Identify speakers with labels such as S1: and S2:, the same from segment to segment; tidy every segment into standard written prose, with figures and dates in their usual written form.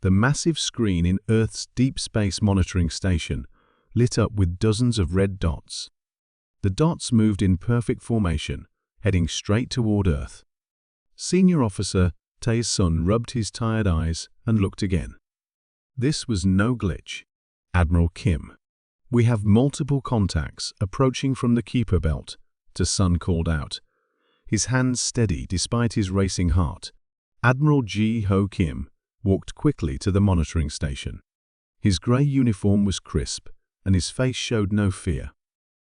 S1: The massive screen in Earth's Deep Space Monitoring Station lit up with dozens of red dots. The dots moved in perfect formation, heading straight toward Earth. Senior Officer Tae's son rubbed his tired eyes and looked again. This was no glitch. Admiral Kim. "We have multiple contacts approaching from the Kuiper belt," the son called out, his hands steady despite his racing heart. Admiral Ji-ho Kim walked quickly to the monitoring station. His grey uniform was crisp, and his face showed no fear.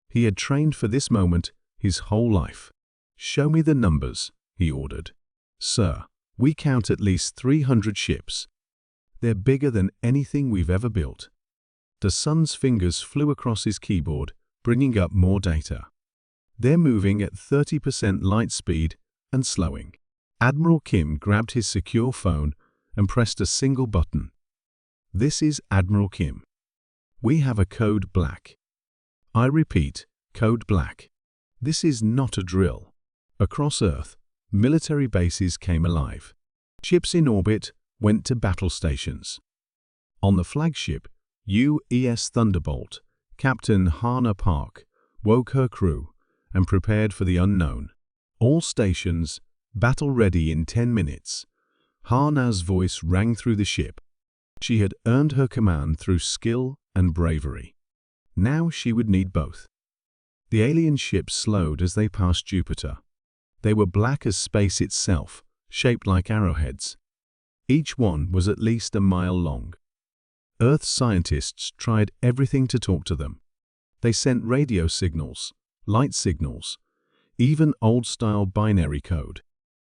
S1: He had trained for this moment his whole life. "Show me the numbers," he ordered. "Sir, we count at least 300 ships. They're bigger than anything we've ever built." The son's fingers flew across his keyboard, bringing up more data. "They're moving at 30% light speed and slowing." Admiral Kim grabbed his secure phone and pressed a single button. "This is Admiral Kim. We have a code black. I repeat, code black. This is not a drill." Across Earth, military bases came alive. Ships in orbit went to battle stations. On the flagship UES Thunderbolt, Captain Hana Park woke her crew and prepared for the unknown. "All stations, battle ready in 10 minutes. Hana's voice rang through the ship. She had earned her command through skill and bravery. Now she would need both. The alien ships slowed as they passed Jupiter. They were black as space itself, shaped like arrowheads. Each one was at least a mile long. Earth's scientists tried everything to talk to them. They sent radio signals, light signals, even old-style binary code.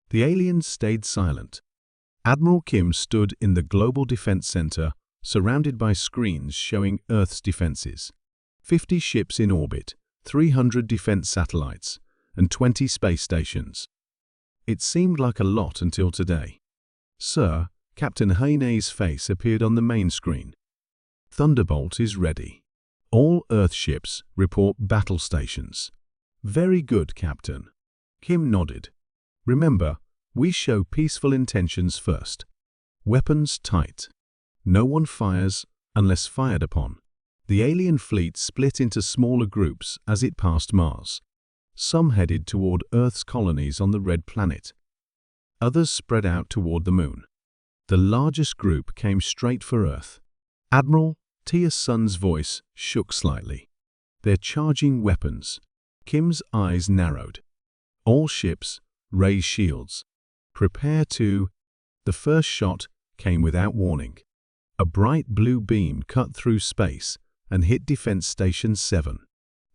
S1: The aliens stayed silent. Admiral Kim stood in the Global Defense Center, surrounded by screens showing Earth's defenses. 50 ships in orbit, 300 defense satellites, and 20 space stations. It seemed like a lot until today. "Sir," Captain Haine's face appeared on the main screen. "Thunderbolt is ready. All Earth ships report battle stations." "Very good, Captain." Kim nodded. "Remember, we show peaceful intentions first. Weapons tight. No one fires unless fired upon." The alien fleet split into smaller groups as it passed Mars. Some headed toward Earth's colonies on the Red Planet. Others spread out toward the Moon. The largest group came straight for Earth. Admiral Tia's son's voice shook slightly. "They're charging weapons." Kim's eyes narrowed. "All ships, raise shields. Prepare to—" The first shot came without warning. A bright blue beam cut through space and hit Defense Station 7.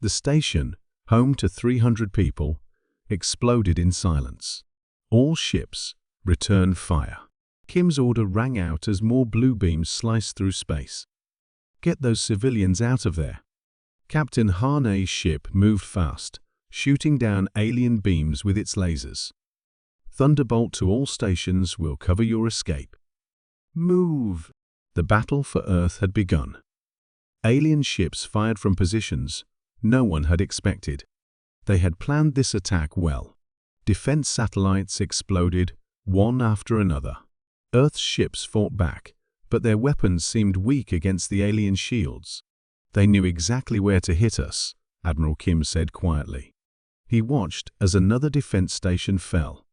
S1: The station, home to 300 people, exploded in silence. "All ships, return fire." Kim's order rang out as more blue beams sliced through space. "Get those civilians out of there." Captain Hane's ship moved fast, shooting down alien beams with its lasers. "Thunderbolt to all stations will cover your escape." "Move!" The battle for Earth had begun. Alien ships fired from positions no one had expected. They had planned this attack well. Defense satellites exploded, one after another. Earth's ships fought back, but their weapons seemed weak against the alien shields. "They knew exactly where to hit us," Admiral Kim said quietly. He watched as another defense station fell.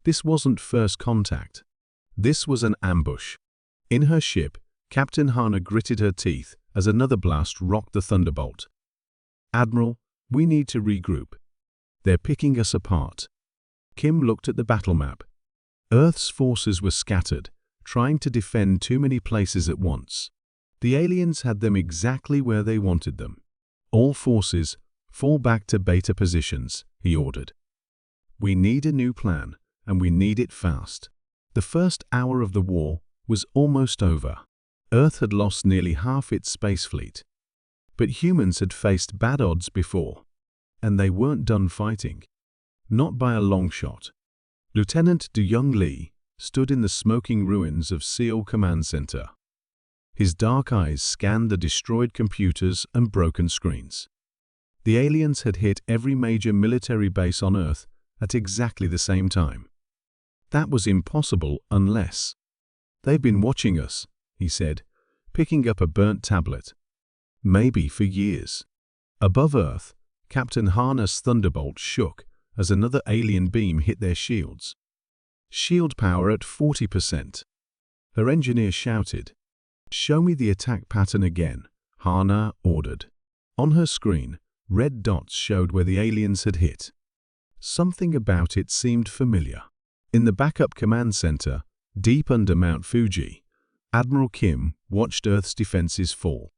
S1: This wasn't first contact. This was an ambush. In her ship, Captain Hana gritted her teeth as another blast rocked the Thunderbolt. "Admiral, we need to regroup. They're picking us apart." Kim looked at the battle map. Earth's forces were scattered, trying to defend too many places at once. The aliens had them exactly where they wanted them. "All forces, fall back to beta positions," he ordered. "We need a new plan, and we need it fast." The first hour of the war was almost over. Earth had lost nearly half its space fleet. But humans had faced bad odds before, and they weren't done fighting. Not by a long shot. Lieutenant Du Young Lee stood in the smoking ruins of Seoul Command Center. His dark eyes scanned the destroyed computers and broken screens. The aliens had hit every major military base on Earth at exactly the same time. That was impossible unless— "They've been watching us," he said, picking up a burnt tablet. Maybe for years. Above Earth, Captain Harna's thunderbolt shook as another alien beam hit their shields. Shield power at 40%. Her engineer shouted. "Show me the attack pattern again," Harna ordered. On her screen, red dots showed where the aliens had hit. Something about it seemed familiar. In the backup command center, deep under Mount Fuji, Admiral Kim watched Earth's defenses fall.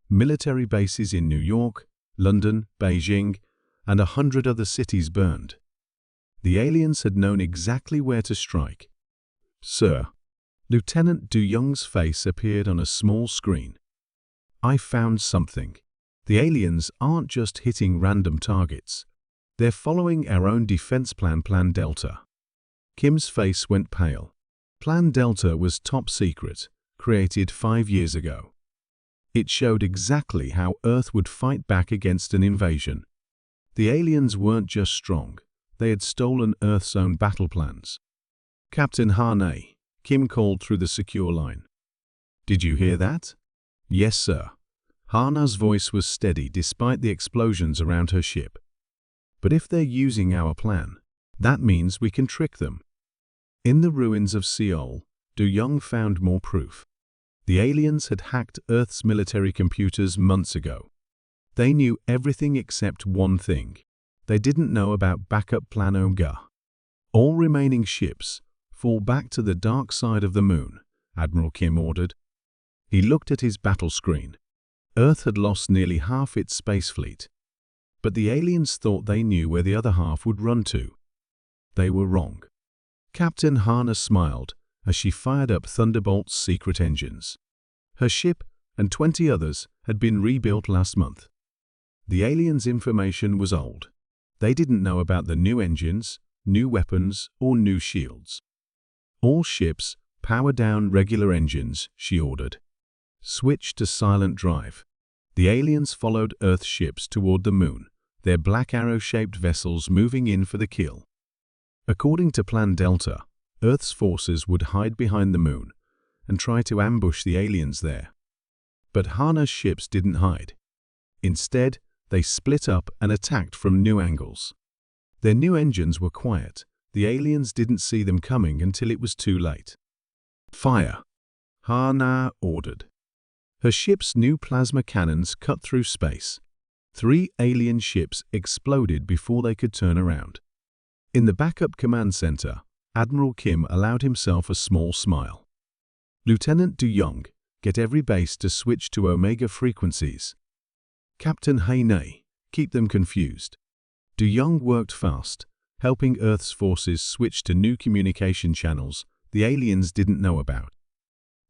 S1: Military bases in New York, London, Beijing, and 100 other cities burned. The aliens had known exactly where to strike. "Sir," Lieutenant Du Young's face appeared on a small screen. "I found something. The aliens aren't just hitting random targets. They're following our own defense plan, Plan Delta." Kim's face went pale. Plan Delta was top secret, created 5 years ago. It showed exactly how Earth would fight back against an invasion. The aliens weren't just strong, they had stolen Earth's own battle plans. "Captain Harney," Kim called through the secure line. "Did you hear that?" "Yes, sir." Harna's voice was steady despite the explosions around her ship. "But if they're using our plan, that means we can trick them." In the ruins of Seoul, Du Young found more proof. The aliens had hacked Earth's military computers months ago. They knew everything except one thing. They didn't know about backup Plan Omega. "All remaining ships, fall back to the dark side of the moon," Admiral Kim ordered. He looked at his battle screen. Earth had lost nearly half its space fleet. But the aliens thought they knew where the other half would run to. They were wrong. Captain Harna smiled as she fired up Thunderbolt's secret engines. Her ship and 20 others had been rebuilt last month. The aliens' information was old. They didn't know about the new engines, new weapons, or new shields. "All ships, power down regular engines," she ordered. "Switch to silent drive." The aliens followed Earth ships toward the moon, their black arrow-shaped vessels moving in for the kill. According to Plan Delta, Earth's forces would hide behind the moon and try to ambush the aliens there. But Harna's ships didn't hide. Instead, they split up and attacked from new angles. Their new engines were quiet. The aliens didn't see them coming until it was too late. "Fire," Harna ordered. Her ship's new plasma cannons cut through space. 3 alien ships exploded before they could turn around. In the backup command center, Admiral Kim allowed himself a small smile. "Lieutenant Du Young, get every base to switch to Omega frequencies." "Captain Hainei, keep them confused." Du Young worked fast, helping Earth's forces switch to new communication channels the aliens didn't know about.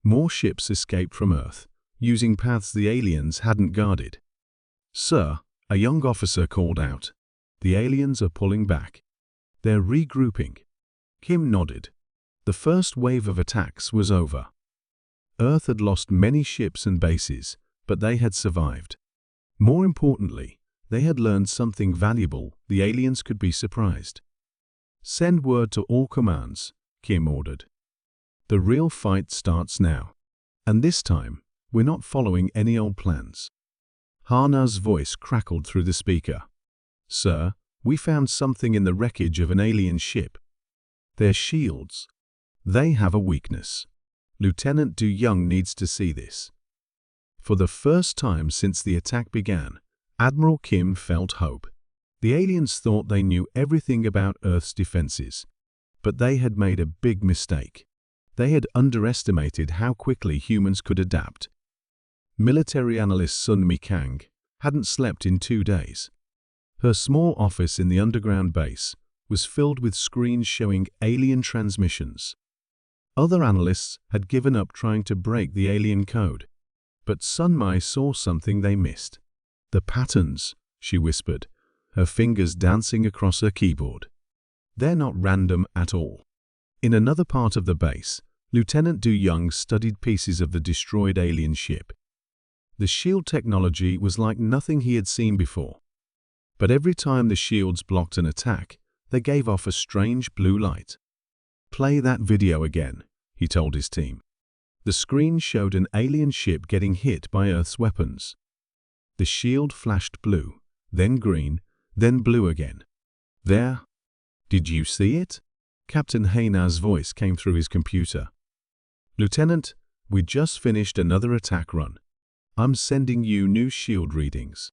S1: More ships escaped from Earth, using paths the aliens hadn't guarded. "Sir," a young officer called out, "the aliens are pulling back. They're regrouping." Kim nodded. The first wave of attacks was over. Earth had lost many ships and bases, but they had survived. More importantly, they had learned something valuable. The aliens could be surprised. "Send word to all commands," Kim ordered. "The real fight starts now. And this time, we're not following any old plans." Harna's voice crackled through the speaker. "Sir, we found something in the wreckage of an alien ship. Their shields. They have a weakness. Lieutenant Du Young needs to see this." For the first time since the attack began, Admiral Kim felt hope. The aliens thought they knew everything about Earth's defenses. But they had made a big mistake. They had underestimated how quickly humans could adapt. Military analyst Sun Mi Kang hadn't slept in 2 days. Her small office in the underground base was filled with screens showing alien transmissions. Other analysts had given up trying to break the alien code. But Sun Mi saw something they missed. "The patterns," she whispered, her fingers dancing across her keyboard. "They're not random at all." In another part of the base, Lieutenant Du Young studied pieces of the destroyed alien ship. The shield technology was like nothing he had seen before. But every time the shields blocked an attack, they gave off a strange blue light. "Play that video again," he told his team. The screen showed an alien ship getting hit by Earth's weapons. The shield flashed blue, then green, then blue again. "There. Did you see it?" Captain Haina's voice came through his computer. "Lieutenant, we just finished another attack run. I'm sending you new shield readings."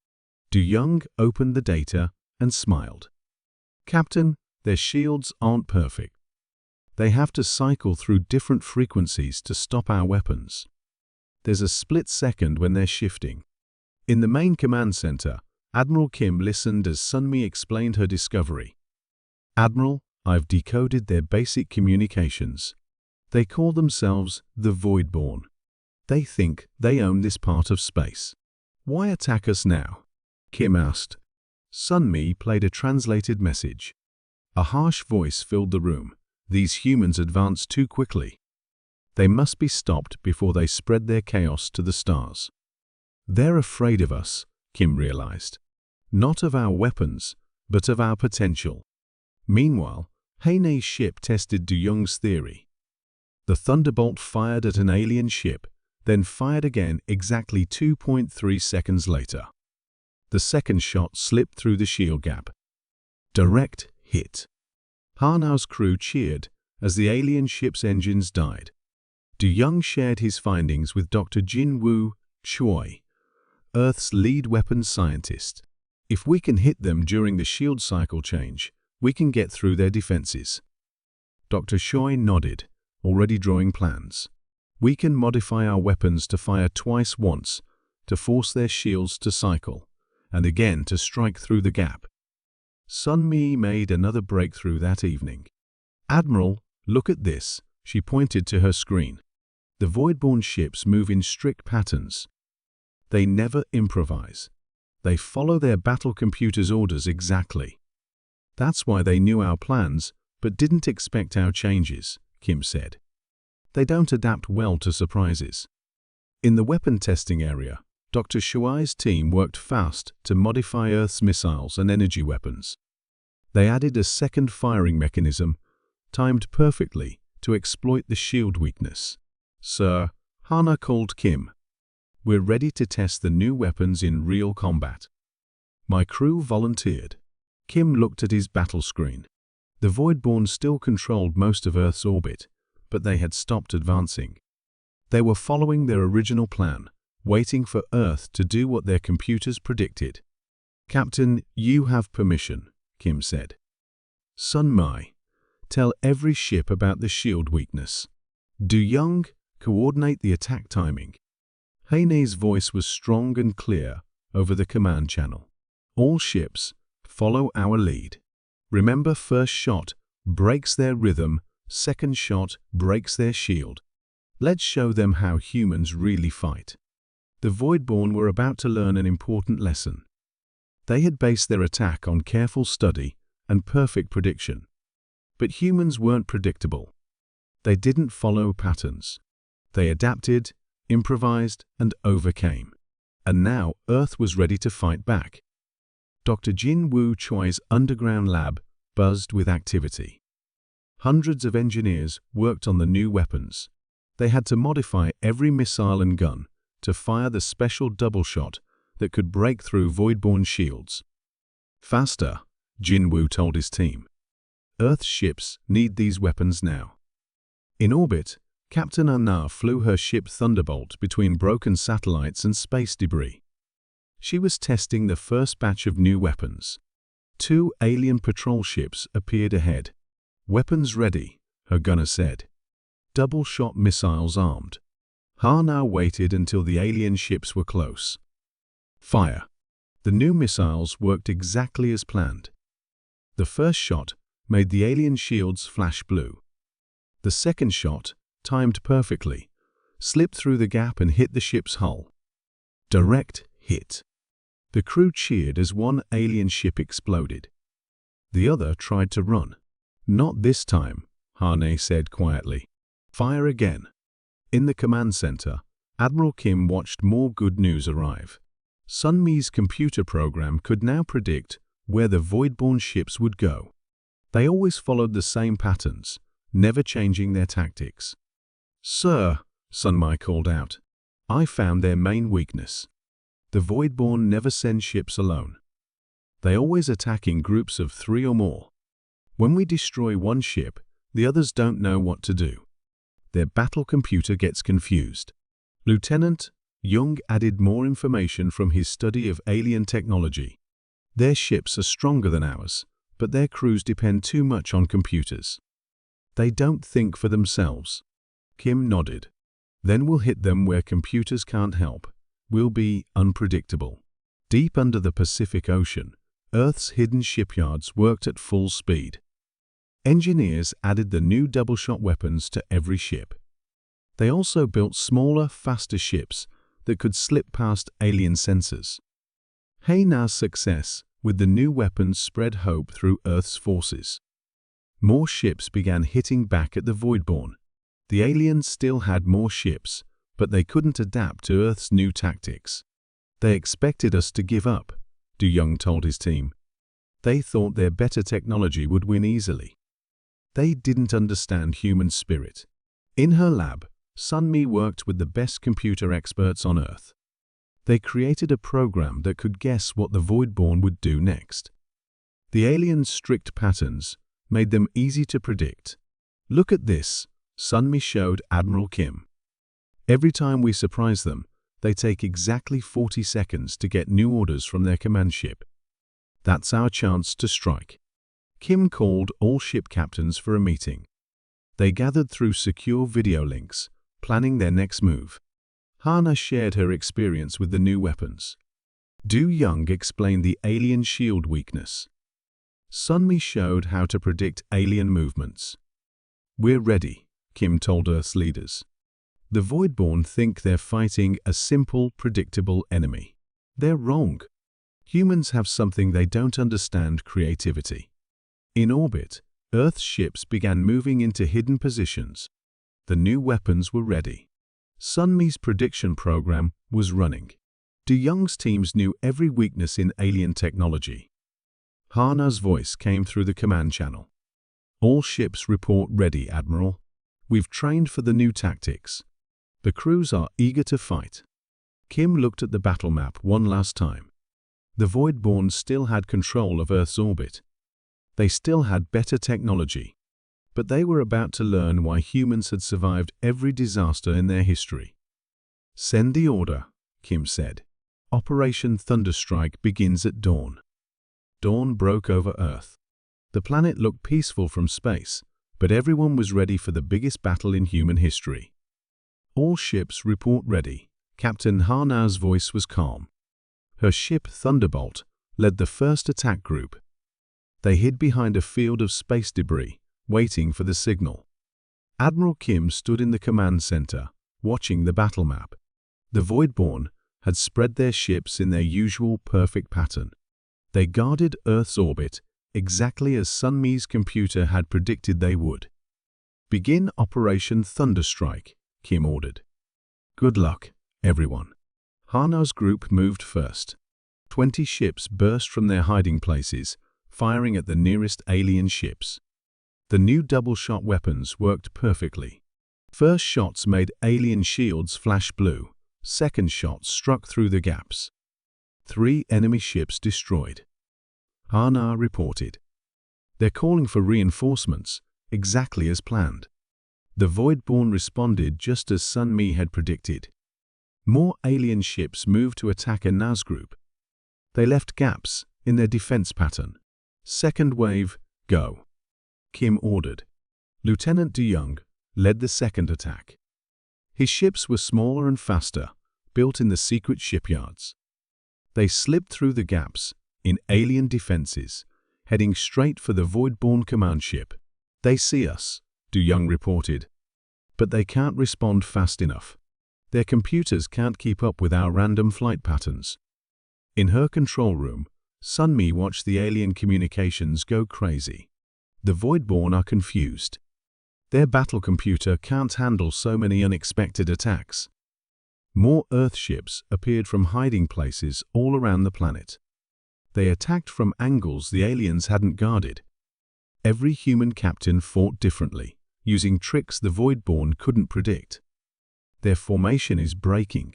S1: Du Young opened the data and smiled. "Captain, their shields aren't perfect. They have to cycle through different frequencies to stop our weapons. There's a split second when they're shifting." In the main command center, Admiral Kim listened as Sunmi explained her discovery. "Admiral, I've decoded their basic communications. They call themselves the Voidborn. They think they own this part of space. Why attack us now?" Kim asked. Sunmi played a translated message. A harsh voice filled the room. "These humans advance too quickly. They must be stopped before they spread their chaos to the stars." "They're afraid of us," Kim realized. "Not of our weapons, but of our potential." Meanwhile, Heine's ship tested Du Young's theory. The thunderbolt fired at an alien ship, then fired again exactly 2.3 seconds later. The second shot slipped through the shield gap. Direct hit. Hanau's crew cheered as the alien ship's engines died. Du Young shared his findings with Dr. Jin-Woo Choi, Earth's lead weapons scientist. "If we can hit them during the shield cycle change, we can get through their defenses." Dr. Choi nodded, already drawing plans. "We can modify our weapons to fire twice once, to force their shields to cycle, and again to strike through the gap." Sunmi made another breakthrough that evening. "Admiral, look at this," she pointed to her screen. "The Voidborn ships move in strict patterns. They never improvise. They follow their battle computer's orders exactly. That's why they knew our plans, but didn't expect our changes," Kim said. "They don't adapt well to surprises." In the weapon testing area, Dr. Shuai's team worked fast to modify Earth's missiles and energy weapons. They added a second firing mechanism, timed perfectly to exploit the shield weakness. "Sir," Hana called Kim, "we're ready to test the new weapons in real combat." My crew volunteered. Kim looked at his battle screen. The Voidborn still controlled most of Earth's orbit, but they had stopped advancing. They were following their original plan, waiting for Earth to do what their computers predicted. "Captain, you have permission," Kim said. "Sunmi, tell every ship about the shield weakness. Du Young, coordinate the attack timing." Heine's voice was strong and clear over the command channel. "All ships, follow our lead. Remember, first shot breaks their rhythm, second shot breaks their shield. Let's show them how humans really fight." The Voidborn were about to learn an important lesson. They had based their attack on careful study and perfect prediction. But humans weren't predictable. They didn't follow patterns. They adapted, improvised, and overcame. And now Earth was ready to fight back. Dr. Jin-Woo Choi's underground lab buzzed with activity. Hundreds of engineers worked on the new weapons. They had to modify every missile and gun to fire the special double shot that could break through Voidborn shields. "Faster," Jin-Woo told his team. "Earth's ships need these weapons now." In orbit, Captain Anna flew her ship Thunderbolt between broken satellites and space debris. She was testing the first batch of new weapons. 2 alien patrol ships appeared ahead. "Weapons ready," her gunner said. Double-shot missiles armed. Hana waited until the alien ships were close. Fire. The new missiles worked exactly as planned. The first shot made the alien shields flash blue. The second shot, timed perfectly, slipped through the gap and hit the ship's hull. Direct hit. The crew cheered as one alien ship exploded. The other tried to run. "Not this time," Hane said quietly. "Fire again." In the command center, Admiral Kim watched more good news arrive. Sunmi's computer program could now predict where the Voidborn ships would go. They always followed the same patterns, never changing their tactics. "Sir," Sunmi called out. I found their main weakness. The Voidborn never send ships alone. They always attack in groups of 3 or more. When we destroy one ship, the others don't know what to do. Their battle computer gets confused. Lieutenant Young added more information from his study of alien technology. Their ships are stronger than ours, but their crews depend too much on computers. They don't think for themselves. Kim nodded. Then we'll hit them where computers can't help. We'll be unpredictable. Deep under the Pacific Ocean, Earth's hidden shipyards worked at full speed. Engineers added the new double-shot weapons to every ship. They also built smaller, faster ships that could slip past alien sensors. Haina's success with the new weapons spread hope through Earth's forces. More ships began hitting back at the Voidborn. The aliens still had more ships, but they couldn't adapt to Earth's new tactics. They expected us to give up, Du Young told his team. They thought their better technology would win easily. They didn't understand human spirit. In her lab, Sunmi worked with the best computer experts on Earth. They created a program that could guess what the Voidborn would do next. The aliens' strict patterns made them easy to predict. Look at this, Sunmi showed Admiral Kim. Every time we surprise them, they take exactly 40 seconds to get new orders from their command ship. That's our chance to strike. Kim called all ship captains for a meeting. They gathered through secure video links, planning their next move. Hana shared her experience with the new weapons. Du Young explained the alien shield weakness. Sunmi showed how to predict alien movements. We're ready, Kim told Earth's leaders. The Voidborn think they're fighting a simple, predictable enemy. They're wrong. Humans have something they don't understand: creativity. In orbit, Earth's ships began moving into hidden positions. The new weapons were ready. Sunmi's prediction program was running. Du Young's teams knew every weakness in alien technology. Hana's voice came through the command channel. All ships report ready, Admiral. We've trained for the new tactics. The crews are eager to fight. Kim looked at the battle map one last time. The Voidborn still had control of Earth's orbit. They still had better technology. But they were about to learn why humans had survived every disaster in their history. Send the order, Kim said. Operation Thunderstrike begins at dawn. Dawn broke over Earth. The planet looked peaceful from space, but everyone was ready for the biggest battle in human history. All ships report ready. Captain Hana's voice was calm. Her ship Thunderbolt led the first attack group. They hid behind a field of space debris, waiting for the signal. Admiral Kim stood in the command center, watching the battle map. The Voidborn had spread their ships in their usual perfect pattern. They guarded Earth's orbit exactly as Sunmi's computer had predicted they would. Begin Operation Thunderstrike, Kim ordered. Good luck, everyone. Hana's group moved first. 20 ships burst from their hiding places, firing at the nearest alien ships. The new double-shot weapons worked perfectly. First shots made alien shields flash blue. Second shots struck through the gaps. 3 enemy ships destroyed. Hana reported. They're calling for reinforcements, exactly as planned. The Voidborn responded just as Sunmi had predicted. More alien ships moved to attack Hana's group. They left gaps in their defense pattern. Second wave, go, Kim ordered. Lieutenant Du Young led the second attack. His ships were smaller and faster, built in the secret shipyards. They slipped through the gaps in alien defenses, heading straight for the Voidborn command ship. They see us, Du Young reported, but they can't respond fast enough. Their computers can't keep up with our random flight patterns. In her control room, Sunmi watched the alien communications go crazy. The Voidborn are confused. Their battle computer can't handle so many unexpected attacks. More Earth ships appeared from hiding places all around the planet. They attacked from angles the aliens hadn't guarded. Every human captain fought differently, using tricks the Voidborn couldn't predict. Their formation is breaking.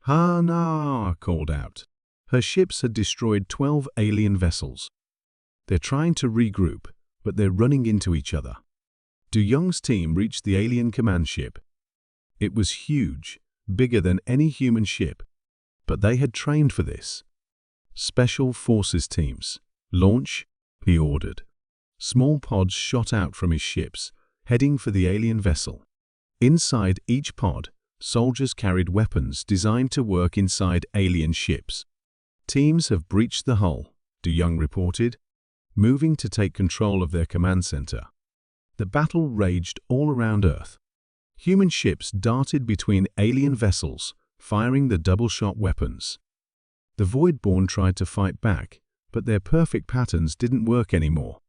S1: Hana called out. Her ships had destroyed 12 alien vessels. They're trying to regroup, but they're running into each other. Du Young's team reached the alien command ship. It was huge, bigger than any human ship, but they had trained for this. Special Forces teams. Launch, he ordered. Small pods shot out from his ships, heading for the alien vessel. Inside each pod, soldiers carried weapons designed to work inside alien ships. Teams have breached the hull, Du Young reported, moving to take control of their command center. The battle raged all around Earth. Human ships darted between alien vessels, firing the double-shot weapons. The Voidborn tried to fight back, but their perfect patterns didn't work anymore.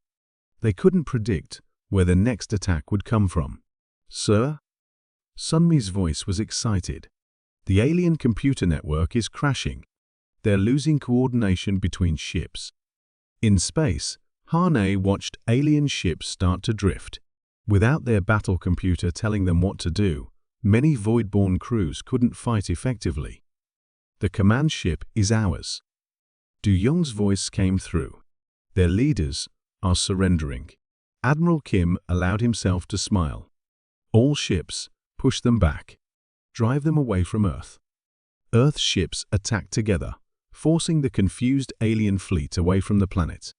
S1: They couldn't predict where the next attack would come from. Sir? Sunmi's voice was excited. The alien computer network is crashing. They're losing coordination between ships. In space, Hane watched alien ships start to drift. Without their battle computer telling them what to do, many Voidborn crews couldn't fight effectively. The command ship is ours. Du Young's voice came through. Their leaders are surrendering. Admiral Kim allowed himself to smile. All ships, push them back. Drive them away from Earth. Earth's ships attacked together, forcing the confused alien fleet away from the planet.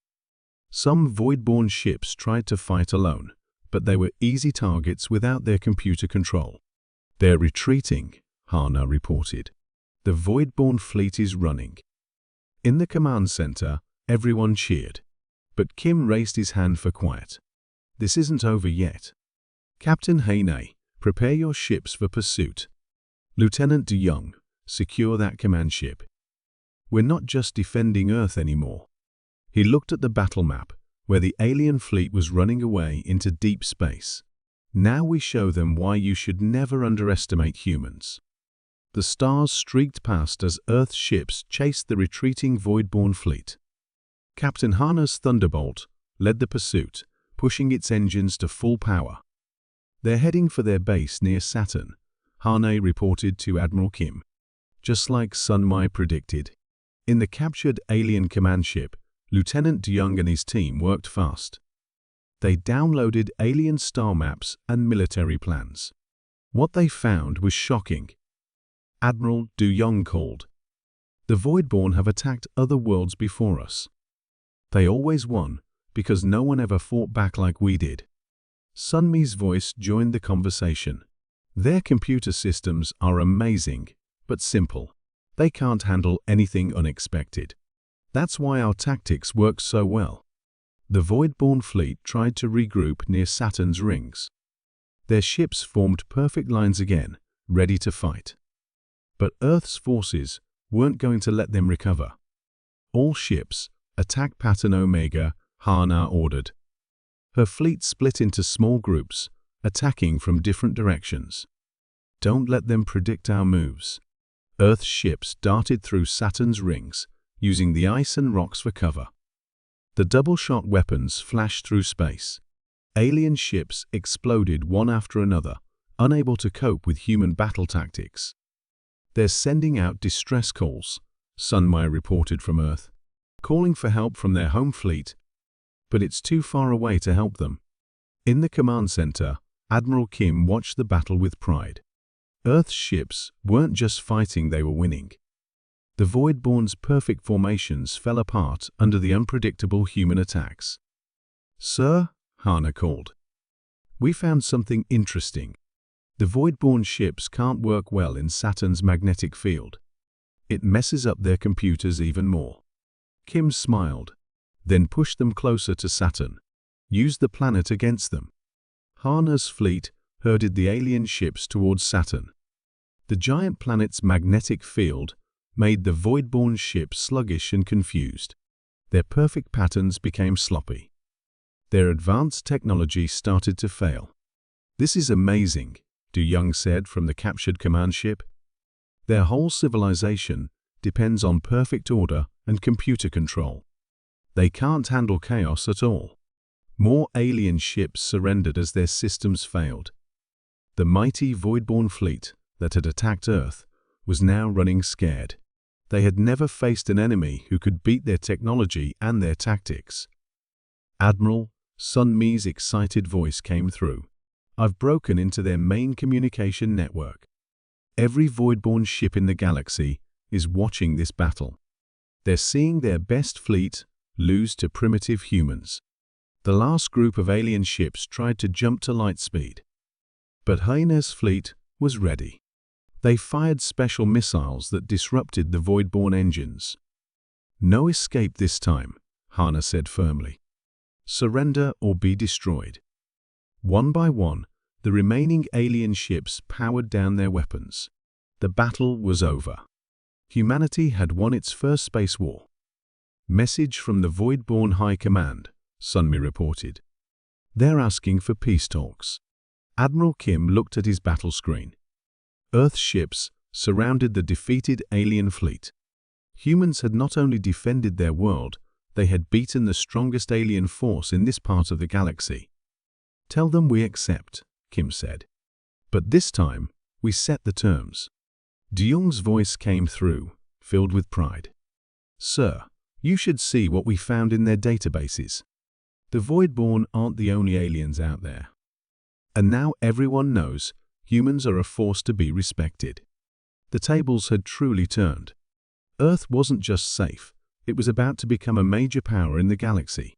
S1: Some Voidborn ships tried to fight alone, but they were easy targets without their computer control. They're retreating, Hana reported. The Voidborn fleet is running. In the command center, everyone cheered, but Kim raised his hand for quiet. This isn't over yet. Captain Hane, prepare your ships for pursuit. Lieutenant Du Young, secure that command ship. We're not just defending Earth anymore. He looked at the battle map, where the alien fleet was running away into deep space. Now we show them why you should never underestimate humans. The stars streaked past as Earth's ships chased the retreating Voidborn fleet. Captain Hana's Thunderbolt led the pursuit, pushing its engines to full power. They're heading for their base near Saturn, Hane reported to Admiral Kim. Just like Sunmi predicted. In the captured alien command ship, Lieutenant Du Young and his team worked fast. They downloaded alien star maps and military plans. What they found was shocking. Admiral Du Young called. The Voidborn have attacked other worlds before us. They always won, because no one ever fought back like we did. Sunmi's voice joined the conversation. Their computer systems are amazing, but simple. They can't handle anything unexpected. That's why our tactics work so well. The Voidborn fleet tried to regroup near Saturn's rings. Their ships formed perfect lines again, ready to fight. But Earth's forces weren't going to let them recover. All ships, attack pattern Omega, Hana ordered. Her fleet split into small groups, attacking from different directions. Don't let them predict our moves. Earth's ships darted through Saturn's rings, using the ice and rocks for cover. The double-shot weapons flashed through space. Alien ships exploded one after another, unable to cope with human battle tactics. They're sending out distress calls, Sunmi reported from Earth, calling for help from their home fleet, but it's too far away to help them. In the command center, Admiral Kim watched the battle with pride. Earth's ships weren't just fighting, they were winning. The Voidborn's perfect formations fell apart under the unpredictable human attacks. Sir, Hana called. We found something interesting. The Voidborn ships can't work well in Saturn's magnetic field. It messes up their computers even more. Kim smiled, then pushed them closer to Saturn, used the planet against them. Hana's fleet herded the alien ships towards Saturn. The giant planet's magnetic field made the Voidborn ships sluggish and confused. Their perfect patterns became sloppy. Their advanced technology started to fail. This is amazing, Du Young said from the captured command ship. Their whole civilization depends on perfect order and computer control. They can't handle chaos at all. More alien ships surrendered as their systems failed. The mighty Voidborn fleet, that had attacked Earth, was now running scared. They had never faced an enemy who could beat their technology and their tactics. Admiral Sun Mi's excited voice came through. "I've broken into their main communication network. Every void-born ship in the galaxy is watching this battle. They're seeing their best fleet lose to primitive humans. The last group of alien ships tried to jump to light speed, but Hainer's fleet was ready. They fired special missiles that disrupted the void-born engines. No escape this time," Hana said firmly. "Surrender or be destroyed." One by one, the remaining alien ships powered down their weapons. The battle was over. Humanity had won its first space war. "Message from the Void-born High Command," Sun Mi reported. "They're asking for peace talks." Admiral Kim looked at his battle screen. Earth ships surrounded the defeated alien fleet. Humans had not only defended their world, they had beaten the strongest alien force in this part of the galaxy. "Tell them we accept," Kim said. "But this time, we set the terms." De Jong's voice came through, filled with pride. "Sir, you should see what we found in their databases. The Voidborn aren't the only aliens out there. And now everyone knows humans are a force to be respected." The tables had truly turned. Earth wasn't just safe, it was about to become a major power in the galaxy.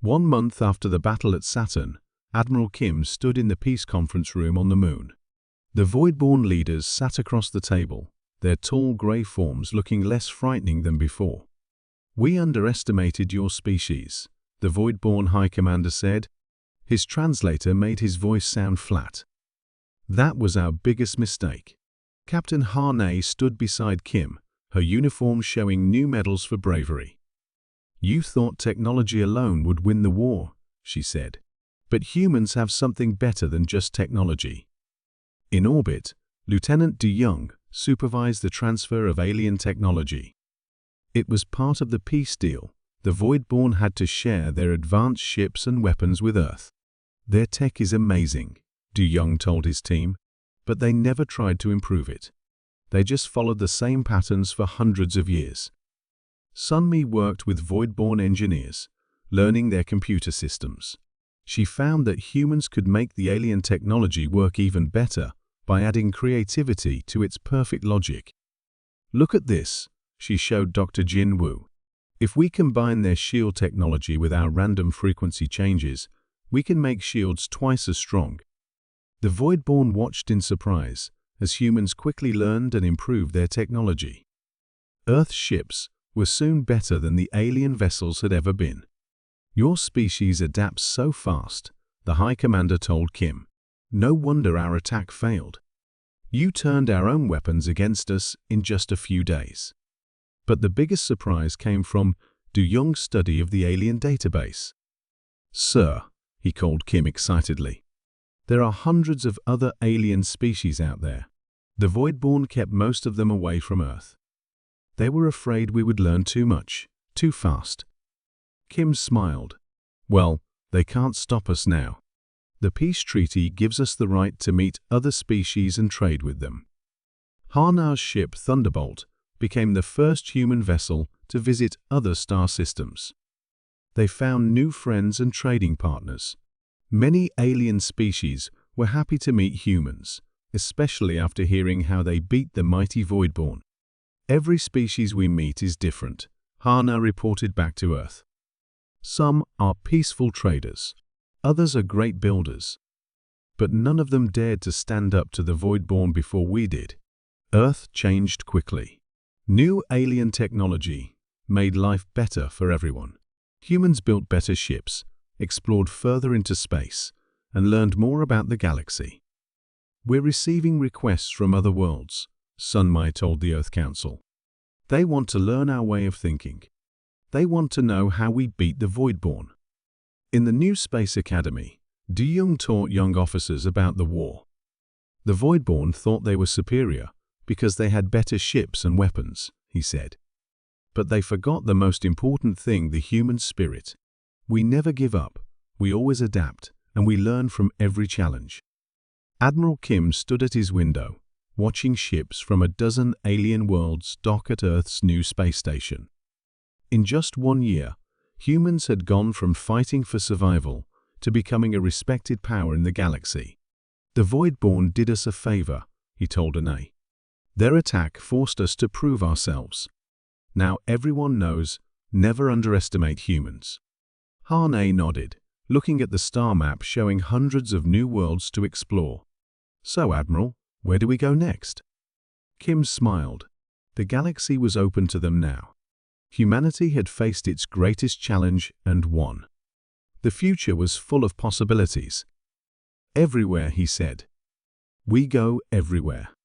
S1: 1 month after the battle at Saturn, Admiral Kim stood in the peace conference room on the moon. The Voidborn leaders sat across the table, their tall grey forms looking less frightening than before. "We underestimated your species," the Voidborn High Commander said. His translator made his voice sound flat. "That was our biggest mistake." Captain Harney stood beside Kim, her uniform showing new medals for bravery. "You thought technology alone would win the war," she said. "But humans have something better than just technology." In orbit, Lieutenant de Jong supervised the transfer of alien technology. It was part of the peace deal. The Voidborn had to share their advanced ships and weapons with Earth. "Their tech is amazing," de Jong told his team, "but they never tried to improve it. They just followed the same patterns for hundreds of years." Sun Mi worked with Voidborn engineers, learning their computer systems. She found that humans could make the alien technology work even better by adding creativity to its perfect logic. "Look at this," she showed Dr. Jin Woo. "If we combine their shield technology with our random frequency changes, we can make shields twice as strong." The Voidborn watched in surprise as humans quickly learned and improved their technology. Earth ships were soon better than the alien vessels had ever been. "Your species adapts so fast," the High Commander told Kim. "No wonder our attack failed. You turned our own weapons against us in just a few days." But the biggest surprise came from de Jong's study of the alien database. "Sir," he called Kim excitedly, "there are hundreds of other alien species out there. The Voidborn kept most of them away from Earth. They were afraid we would learn too much, too fast." Kim smiled. "Well, they can't stop us now. The peace treaty gives us the right to meet other species and trade with them." Harna's ship Thunderbolt became the first human vessel to visit other star systems. They found new friends and trading partners. Many alien species were happy to meet humans, especially after hearing how they beat the mighty Voidborn. "Every species we meet is different," Hana reported back to Earth. "Some are peaceful traders, others are great builders. But none of them dared to stand up to the Voidborn before we did." Earth changed quickly. New alien technology made life better for everyone. Humans built better ships, explored further into space, and learned more about the galaxy. "We're receiving requests from other worlds," Sun Mi told the Earth Council. "They want to learn our way of thinking. They want to know how we beat the Voidborn." In the new Space Academy, de Jong taught young officers about the war. "The Voidborn thought they were superior because they had better ships and weapons," he said. "But they forgot the most important thing, the human spirit. We never give up, we always adapt, and we learn from every challenge." Admiral Kim stood at his window, watching ships from a dozen alien worlds dock at Earth's new space station. In just 1 year, humans had gone from fighting for survival to becoming a respected power in the galaxy. "The Voidborn did us a favor," he told Anae. "Their attack forced us to prove ourselves. Now everyone knows, never underestimate humans." Anae nodded, looking at the star map showing hundreds of new worlds to explore. "So, Admiral, where do we go next?" Kim smiled. The galaxy was open to them now. Humanity had faced its greatest challenge and won. The future was full of possibilities. "Everywhere," he said. "We go everywhere."